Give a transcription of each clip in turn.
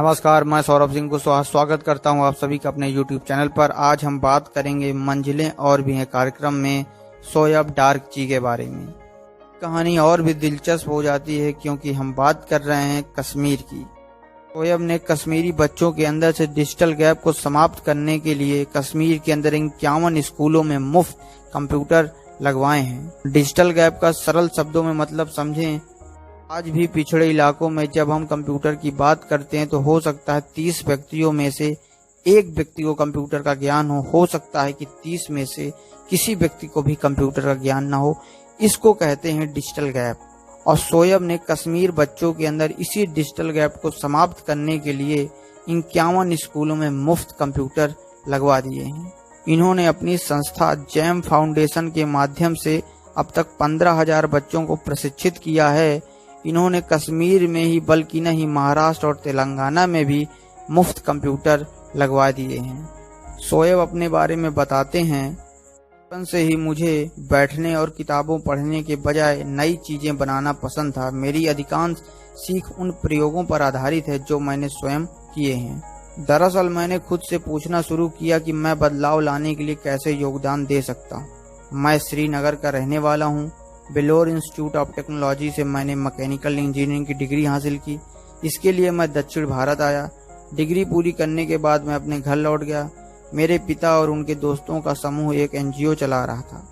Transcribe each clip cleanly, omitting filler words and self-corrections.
नमस्कार, मैं सौरभ सिंह को स्वागत करता हूं आप सभी का अपने YouTube चैनल पर। आज हम बात करेंगे मंजिलें और भी हैं कार्यक्रम में शोएब डार्क जी के बारे में। कहानी और भी दिलचस्प हो जाती है क्योंकि हम बात कर रहे हैं कश्मीर की। शोएब ने कश्मीरी बच्चों के अंदर से डिजिटल गैप को समाप्त करने के लिए कश्मीर के अंदर 51 स्कूलों में मुफ्त कंप्यूटर लगवाए हैं। डिजिटल गैप का सरल शब्दों में मतलब समझें। आज भी पिछड़े इलाकों में जब हम कंप्यूटर की बात करते हैं तो हो सकता है 30 व्यक्तियों में से एक व्यक्ति को कंप्यूटर का ज्ञान हो सकता है कि 30 में से किसी व्यक्ति को भी कंप्यूटर का ज्ञान ना हो। इसको कहते हैं डिजिटल गैप। और शोएब ने कश्मीर बच्चों के अंदर इसी डिजिटल गैप को समाप्त करने के लिए 51 स्कूलों में मुफ्त कंप्यूटर लगवा दिए हैं। इन्होंने अपनी संस्था जैम फाउंडेशन के माध्यम से अब तक 15,000 बच्चों को प्रशिक्षित किया है। इन्होंने कश्मीर में ही बल्कि नहीं महाराष्ट्र और तेलंगाना में भी मुफ्त कंप्यूटर लगवा दिए हैं। शोएब अपने बारे में बताते हैं, बचपन से ही मुझे बैठने और किताबों पढ़ने के बजाय नई चीजें बनाना पसंद था। मेरी अधिकांश सीख उन प्रयोगों पर आधारित है जो मैंने स्वयं किए हैं। दरअसल मैंने खुद से पूछना शुरू किया कि मैं बदलाव लाने के लिए कैसे योगदान दे सकता हूँ। मैं श्रीनगर का रहने वाला हूँ। बेलोर इंस्टीट्यूट ऑफ टेक्नोलॉजी से मैंने मैकेनिकल इंजीनियरिंग की डिग्री हासिल की। इसके लिए मैं दक्षिण भारत आया। डिग्री पूरी करने के बाद मैं अपने घर लौट गया। मेरे पिता और उनके दोस्तों का समूह एक एनजीओ चला रहा था।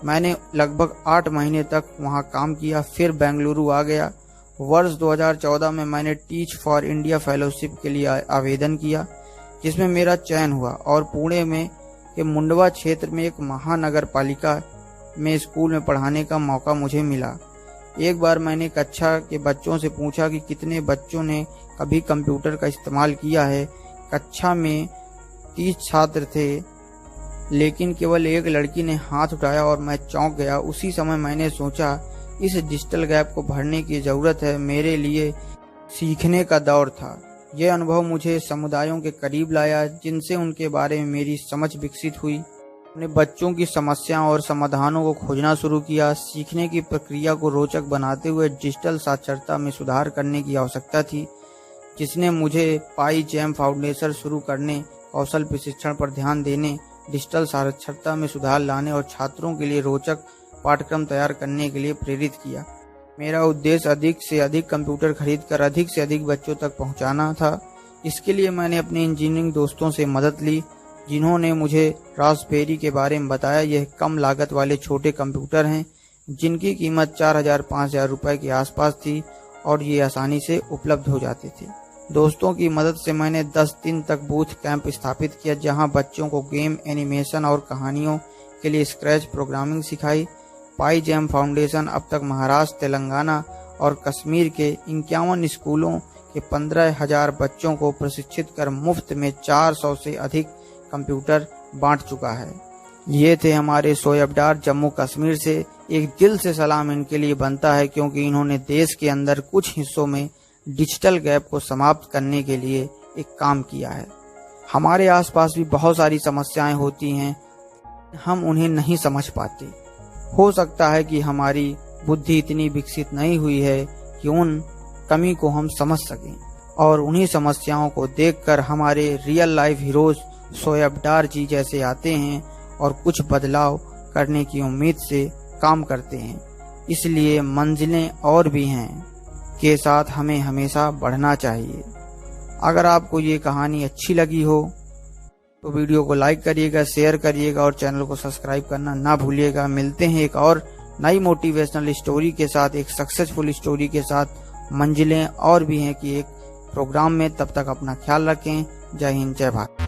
मैंने लगभग 8 महीने तक वहां काम किया, फिर बेंगलुरु आ गया। वर्ष 2014 में मैंने टीच फॉर इंडिया फेलोशिप के लिए आवेदन किया, जिसमें मेरा चयन हुआ और पुणे में के मुंडवा क्षेत्र में एक महानगर पालिका में स्कूल में पढ़ाने का मौका मुझे मिला। एक बार मैंने कक्षा के बच्चों से पूछा कि कितने बच्चों ने कभी कंप्यूटर का इस्तेमाल किया है। कक्षा में 30 छात्र थे, लेकिन केवल एक लड़की ने हाथ उठाया और मैं चौंक गया। उसी समय मैंने सोचा, इस डिजिटल गैप को भरने की जरूरत है। मेरे लिए सीखने का दौर था। यह अनुभव मुझे समुदायों के करीब लाया, जिनसे उनके बारे में मेरी समझ विकसित हुई। अपने बच्चों की समस्याओं और समाधानों को खोजना शुरू किया। सीखने की प्रक्रिया को रोचक बनाते हुए डिजिटल साक्षरता में सुधार करने की आवश्यकता थी, जिसने मुझे पाई जैम फाउंडेशन शुरू करने, कौशल प्रशिक्षण पर ध्यान देने, डिजिटल साक्षरता में सुधार लाने और छात्रों के लिए रोचक पाठ्यक्रम तैयार करने के लिए प्रेरित किया। मेरा उद्देश्य अधिक से अधिक कंप्यूटर खरीदकर अधिक से अधिक बच्चों तक पहुंचाना था। इसके लिए मैंने अपने इंजीनियरिंग दोस्तों से मदद ली, जिन्होंने मुझे रास्पबेरी के बारे में बताया। यह कम लागत वाले छोटे कंप्यूटर हैं, जिनकी कीमत 4,000-5,000 रुपए के आसपास थी और ये आसानी से उपलब्ध हो जाते थे। दोस्तों की मदद से मैंने 10 दिन तक बूथ कैंप स्थापित किया, जहां बच्चों को गेम, एनिमेशन और कहानियों के लिए स्क्रैच प्रोग्रामिंग सिखाई। पाई जैम फाउंडेशन अब तक महाराष्ट्र, तेलंगाना और कश्मीर के 51 स्कूलों के 15,000 बच्चों को प्रशिक्षित कर मुफ्त में 400 से अधिक कंप्यूटर बांट चुका है। ये थे हमारे शोएब डार्क जम्मू कश्मीर से। एक दिल से सलाम इनके लिए बनता है, क्योंकि इन्होंने देश के अंदर कुछ हिस्सों में डिजिटल गैप को समाप्त करने के लिए एक काम किया है। हमारे आसपास भी बहुत सारी समस्याएं होती हैं, हम उन्हें नहीं समझ पाते। हो सकता है कि हमारी बुद्धि इतनी विकसित नहीं हुई है कि उन कमी को हम समझ सकें, और उन्हीं समस्याओं को देखकर हमारे रियल लाइफ हीरोज शोएब डार्क जी जैसे आते हैं और कुछ बदलाव करने की उम्मीद से काम करते हैं। इसलिए मंजिलें और भी हैं के साथ हमें हमेशा बढ़ना चाहिए। अगर आपको ये कहानी अच्छी लगी हो तो वीडियो को लाइक करिएगा, शेयर करिएगा और चैनल को सब्सक्राइब करना ना भूलिएगा। मिलते हैं एक और नई मोटिवेशनल स्टोरी के साथ, एक सक्सेसफुल स्टोरी के साथ। मंजिलें और भी हैं कि एक प्रोग्राम में। तब तक अपना ख्याल रखें। जय हिंद, जय भारत।